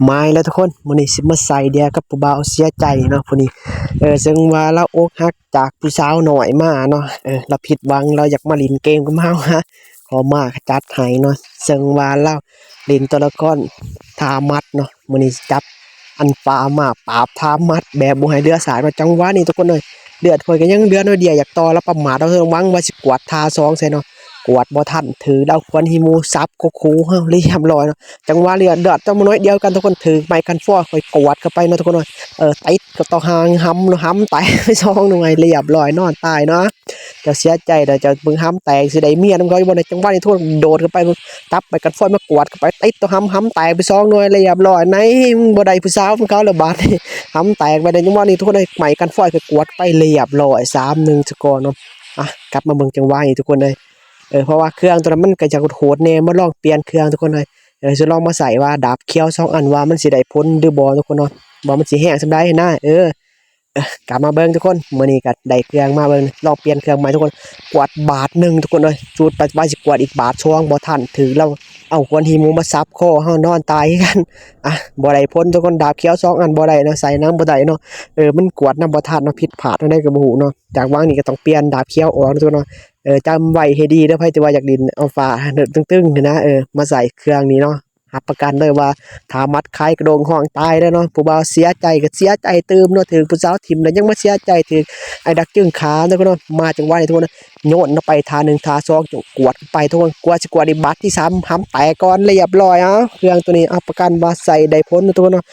มาแล้วทุกคนมื้อนี้สิมาใส่เดียกับผู้บ่าวเสียใจเนาะผู้นี้ซึ่งว่าเราอกหักจากผู้สาวน้อยมาเนาะเราผิดหวังเราอยากมาเล่นเกมกับเฮาฮะขอมาจัดให้เนาะซึ่งว่าเราเล่นตัวละครทามัดเนาะมื้อนี้จับอันฟ้ามาปราบทามัดแบบบ่ให้เดือสายมาจังหวะนี้ทุกคนเลยเดือดข่อยก็ยังเดือน้อยเดียวอยากต่อแล้วประมาทเราเฮิงหวังว่าสิกวาดทาสองใส่เนาะกวาดบ่ทันถือดาวควนหิมูซับคูเฮาเรียบร้อยเนาะ จังหวะเรือเดือดจังมันน้อยเดียวกันทุกคนถือไม้กันฟอคอยกวาดเข้าไปนะทุกคนเลยติดกับต่อหางห้ำเนาะห้ำตายไปซองหน่อยเรียบร้อยนอนตายเนาะจะเสียใจเดี๋ยวจะมึงห้ำแตกสิได้เมียน้ำเขาอยู่บนในจังหวะนี้ทุกคนโดดเข้าไปตับไปกันฟอยมากวาดเข้าไปติดตัวห้ำแตกไปซองหน่อยเรียบร้อยในบ่ได้ผู้สาวของเขาเลยบาดห้ำแตกไปในจังหวะนี้ทุกคนเลยไม้กันฟอยไปกวาดไปเรียบร้อย3-1สกอร์เนาะกลับมาเบิ่งจังหวะนี้ทุกคนเลยเพราะว่าเครื่องตัวนั้นมันก็จะโหดแน่มาลองเปลี่ยนเครื่องทุกคนเลยจะลองมาใส่ว่าดาบเขียว2 อันว่ามันสิได้พ้นหรือบ่ทุกคนเนาะบ่มันสิแห้งซำใดนะกลับมาเบิ่งทุกคนมื้อนี้ก็ได้เครื่องมาเบิ่งลองเปลี่ยนเครื่องใหม่ทุกคนกวาดบาทหนึ่งทุกคนเลยสูตรปัจจุบันสิกวาดอีกบาทช่วงบ่ทันถือเราเอาควนหิมูมาซับคอเฮานอนตายกันบ่ได้พ้นทุกคนดาบเขียว2 อันบ่ได้เนาะใส่น้ำบ่ได้เนาะมันกวาดน้ำบ่ทันเนาะผิดพลาดได้ก็บ่ฮู้เนาะจากวางนี้ก็ต้องเปลี่ยนดาบเขียวออกทุกคนเนาะจำไว้ให้ดีเด้อไผที่ว่าอยากดินเอาฟ้าตึงๆนี่นะมาใส่เครื่องนี้เนาะรับประกันเลยว่าถ้ามัดคายกระโดงห้องตายได้เนาะผู้บ่าวเสียใจก็เสียใจเติมเนาะถึงผู้สาวทิ่มแล้วยังมาเสียใจถึงไอ้ดักจึงขาเนาะเนาะมาจังหวะนี้ทุกคนโยนไปทา1ทา2จงกวดไปทุกคนกวดสิกวดอีบัดที่3ห้ำแตกก่อนเรียบร้อยเครื่องตัวนี้เอาประกันว่าใส่ได้พ้นทุกคนเนาะ